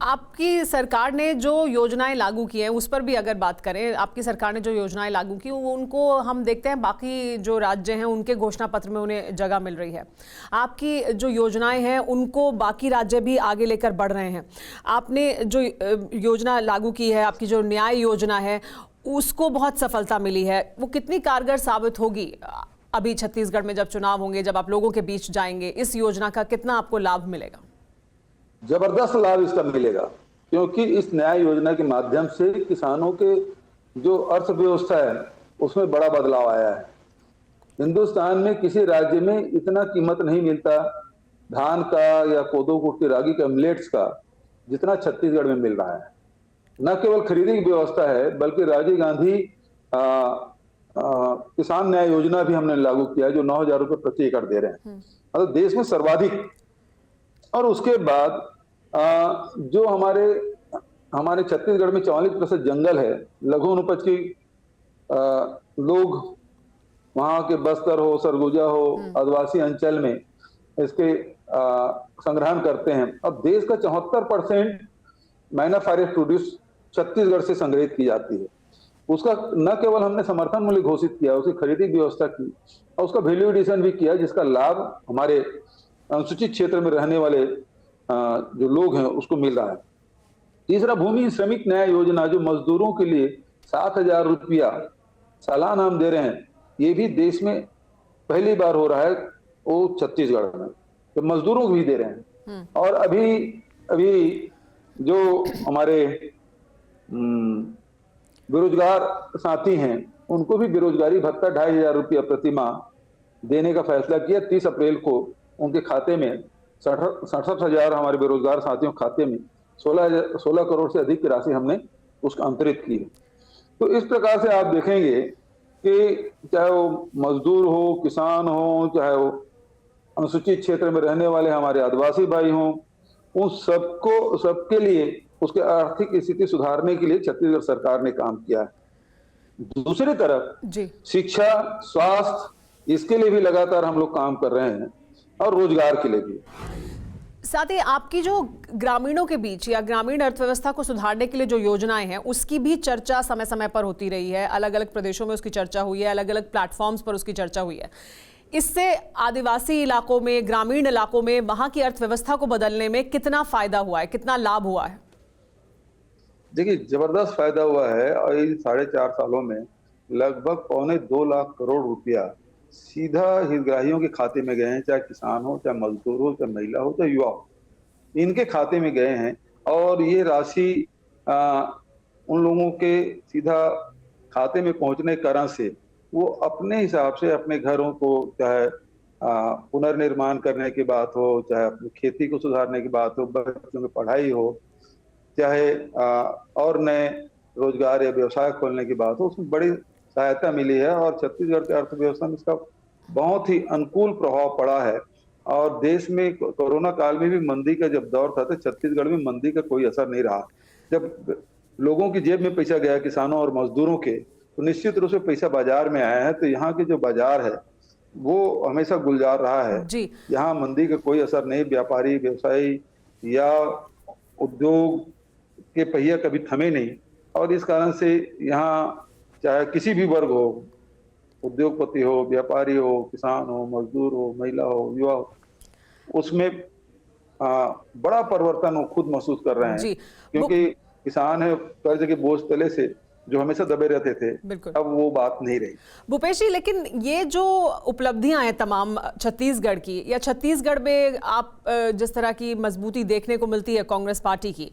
आपकी सरकार ने जो योजनाएं लागू की हैं उस पर भी अगर बात करें, आपकी सरकार ने जो योजनाएं लागू की उनको हम देखते हैं बाकी जो राज्य हैं उनके घोषणा पत्र में उन्हें जगह मिल रही है। आपकी जो योजनाएं हैं उनको बाकी राज्य भी आगे लेकर बढ़ रहे हैं। आपने जो योजना लागू की है, आपकी जो न्याय योजना है, उसको बहुत सफलता मिली है। वो कितनी कारगर साबित होगी अभी छत्तीसगढ़ में जब चुनाव होंगे, जब आप लोगों के बीच जाएंगे, इस योजना का कितना आपको लाभ मिलेगा? जबरदस्त लाभ इसका मिलेगा, क्योंकि इस न्याय योजना के माध्यम से किसानों के जो अर्थव्यवस्था है उसमें बड़ा बदलाव आया है। हिंदुस्तान में किसी राज्य में इतना कीमत नहीं मिलता धान का या कोदो कुटकी रागी का, मिलेट्स का, जितना छत्तीसगढ़ में मिल रहा है। न केवल खरीदी की व्यवस्था है बल्कि राजीव गांधी किसान न्याय योजना भी हमने लागू किया है, जो 9,000 रुपए प्रति एकड़ दे रहे हैं, मतलब देश में सर्वाधिक। और उसके बाद जो हमारे छत्तीसगढ़ में 44% जंगल है, लघु अनुपज की लोग वहां के बस्तर हो, सरगुजा हो, आदिवासी अंचल में इसके संग्रहण करते हैं। अब देश का 74% मैना फॉरेस्ट प्रोड्यूस छत्तीसगढ़ से संग्रहित की जाती है। उसका न केवल हमने समर्थन मूल्य घोषित किया, उसकी खरीदी की व्यवस्था की और उसका वैल्यू एडिशन भी किया, जिसका लाभ हमारे अनुसूचित क्षेत्र में रहने वाले जो लोग हैं उसको मिल रहा है। तीसरा, भूमि श्रमिक न्याय योजना, जो मजदूरों के लिए 7,000 रुपया सालाना हम दे रहे हैं, ये भी देश में पहली बार हो रहा है, वो छत्तीसगढ़ में, तो मजदूरों को भी दे रहे हैं। और अभी जो हमारे बेरोजगार साथी हैं उनको भी बेरोजगारी भत्ता 2,500 रुपया प्रति माह देने का फैसला किया। 30 अप्रैल को उनके खाते में 67,000 हमारे बेरोजगार साथियों के खाते में 16 करोड़ से अधिक की राशि हमने उसका अंतरित की है। तो इस प्रकार से आप देखेंगे कि चाहे वो मजदूर हो, किसान हो, चाहे वो अनुसूचित क्षेत्र में रहने वाले हमारे आदिवासी भाई हों, उन सबके लिए उसके आर्थिक स्थिति सुधारने के लिए छत्तीसगढ़ सरकार ने काम किया है। दूसरी तरफ शिक्षा, स्वास्थ्य, इसके लिए भी लगातार हम लोग काम कर रहे हैं और रोजगार के लिए भी। साथ ही आपकी जो ग्रामीणों के बीच या ग्रामीण अर्थव्यवस्था को सुधारने के लिए जो योजनाएं हैं उसकी भी चर्चा समय समय पर होती रही है। अलग अलग प्रदेशों में उसकी चर्चा हुई है, अलग अलग प्लेटफॉर्म्स पर उसकी चर्चा हुई है। इससे आदिवासी इलाकों में, ग्रामीण इलाकों में वहां की अर्थव्यवस्था को बदलने में कितना फायदा हुआ है, कितना लाभ हुआ है? देखिए, जबरदस्त फायदा हुआ है और इन 4.5 सालों में लगभग 2.25 लाख करोड़ रुपया सीधा हितग्राहियों के खाते में गए हैं, चाहे किसान हो, चाहे मजदूर हो, चाहे महिला हो, चाहे युवा हो, इनके खाते में गए हैं। और ये राशि उन लोगों के सीधा खाते में पहुंचने के कारण से वो अपने हिसाब से अपने घरों को, चाहे पुनर्निर्माण करने की बात हो, चाहे अपनी खेती को सुधारने की बात हो, बच्चों की पढ़ाई हो, चाहे और नए रोजगार या व्यवसाय खोलने की बात हो, उसमें बड़ी सहायता मिली है। और छत्तीसगढ़ की अर्थव्यवस्था में इसका बहुत ही अनुकूल प्रभाव पड़ा है। और देश में कोरोना काल में भी मंदी का जब दौर था तो छत्तीसगढ़ में मंदी का कोई असर नहीं रहा। जब लोगों की जेब में पैसा गया, किसानों और मजदूरों के, तो निश्चित रूप से पैसा बाजार में आया है। तो यहाँ के जो बाजार है वो हमेशा गुलजार रहा है। यहाँ मंदी का कोई असर नहीं। व्यापारी, व्यवसायी या उद्योग के पहिया कभी थमे नहीं। और इस कारण से यहाँ चाहे किसी भी वर्ग हो, उद्योगपति हो, व्यापारी हो, किसान हो, मजदूर हो, महिला हो, युवा हो, उसमें बड़ा परिवर्तन वो खुद महसूस कर रहे हैं। क्योंकि किसान है कर्ज के बोझ तले से जो हमेशा दबे रहते थे, अब वो बात नहीं रही। भूपेश जी, लेकिन ये जो उपलब्धियां हैं तमाम छत्तीसगढ़ की, या छत्तीसगढ़ में आप जिस तरह की मजबूती देखने को मिलती है कांग्रेस पार्टी की,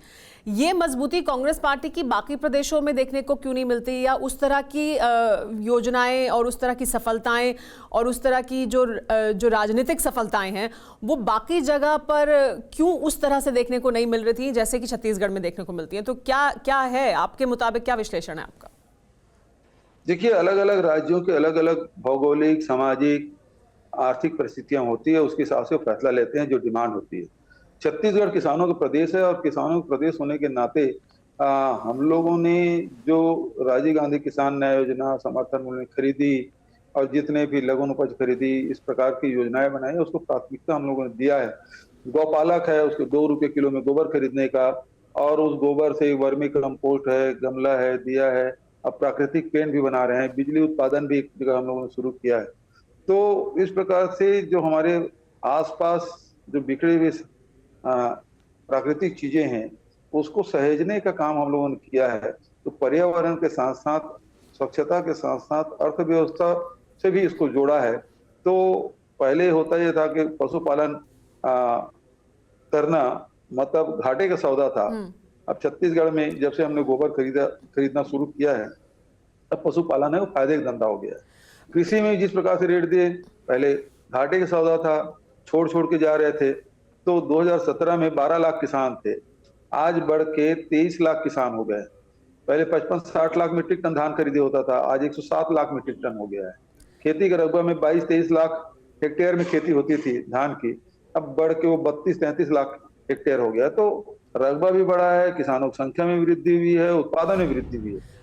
ये मजबूती कांग्रेस पार्टी की बाकी प्रदेशों में देखने को क्यों नहीं मिलती? या उस तरह की योजनाएं और उस तरह की सफलताएं और उस तरह की जो राजनीतिक सफलताएं हैं वो बाकी जगह पर क्यों उस तरह से देखने को नहीं मिल रही थी जैसे कि छत्तीसगढ़ में देखने को मिलती हैं? तो क्या है आपके मुताबिक, क्या विश्लेषण है आपका? देखिए, अलग अलग राज्यों के अलग अलग भौगोलिक, सामाजिक, आर्थिक परिस्थितियां होती है, उसके हिसाब से फैसला लेते हैं जो डिमांड होती है। छत्तीसगढ़ किसानों का प्रदेश है और किसानों के प्रदेश होने के नाते हम लोगों ने जो राजीव गांधी किसान न्याय योजना, समर्थन मूल्य खरीदी और जितने भी लघु उपज खरीदी, इस प्रकार की योजनाएं बनाई है, उसको प्राथमिकता हम लोगों ने दिया है। गौपालक है, उसको 2 रुपये किलो में गोबर खरीदने का और उस गोबर से वर्मी कंपोस्ट है, गमला है, दिया है, अब प्राकृतिक पेंट भी बना रहे हैं, बिजली उत्पादन भी एक जगह हम लोगों ने शुरू किया है। तो इस प्रकार से जो हमारे आसपास जो बिखरे हुए प्राकृतिक चीजें हैं, उसको सहेजने का काम हम लोगों ने किया है। तो पर्यावरण के साथ साथ, स्वच्छता के साथ साथ अर्थव्यवस्था से भी इसको जोड़ा है। तो पहले होता ये था कि पशुपालन करना मतलब घाटे का सौदा था। अब छत्तीसगढ़ में जब से हमने गोबर खरीदना शुरू किया है, अब पशुपालन है वो फायदे का धंधा हो गया है। कृषि में जिस प्रकार से रेट दिए, पहले घाटे का सौदा था, छोड़ के जा रहे थे। तो 2017 में 12 लाख किसान थे, आज बढ़ के 23 लाख किसान हो गए। पहले 55-60 लाख मीट्रिक टन धान खरीदे होता था, आज 107 लाख मीट्रिक टन हो गया है। खेती का रकबा में 22-23 लाख हेक्टेयर में खेती होती थी धान की, अब बढ़ के वो 32-33 लाख हेक्टेयर हो गया। तो रकबा भी बढ़ा है, किसानों की संख्या में वृद्धि हुई है, उत्पादन में वृद्धि हुई है।